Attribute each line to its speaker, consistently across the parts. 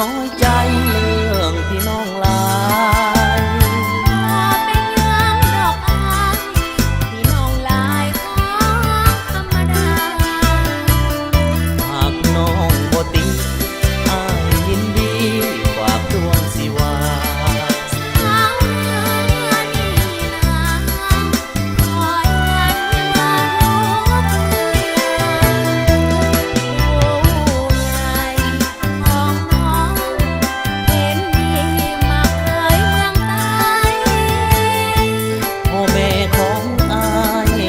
Speaker 1: น้อยใจเรื่องที่น้องลาย
Speaker 2: เป็นเรื่องดอกอายที่น้องลายของธรรมดา
Speaker 1: หากน้องบ่ติดอายยินดีฝากดวงสิว่า
Speaker 2: สาวเมืองนี้นาคอยวันมาลบเลือนผู้ใหญ่ของน้องเป็นดีมาเคยเมืองใต้
Speaker 1: พ่อแม่ของอาย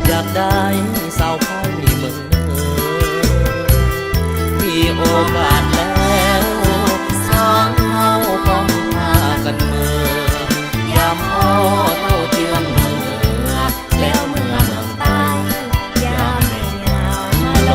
Speaker 1: อยากได้สาวพ่อยเมืองมีโอกาสแล้วสองเฮาพ้องพากันเมือยามพ่อเท่าเจือนเมือแล้วเมืองใต้
Speaker 2: ยามแม่ยาวมาโล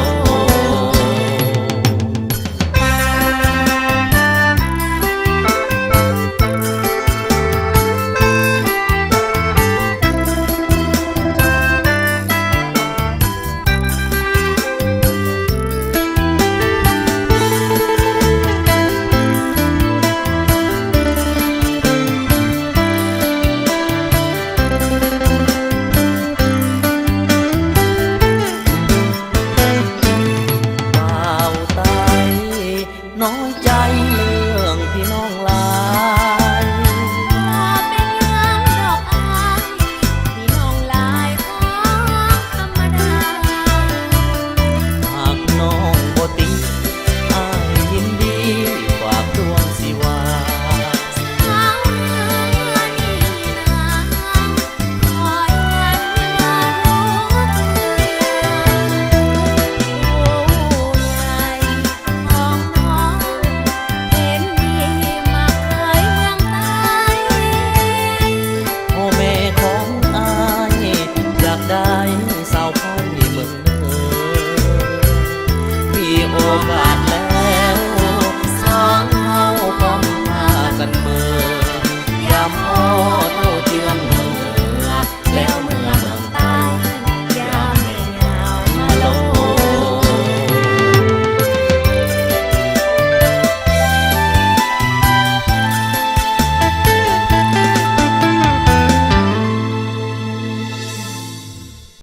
Speaker 1: บ่าวตายน้อยใจเรื่องที่น้องลา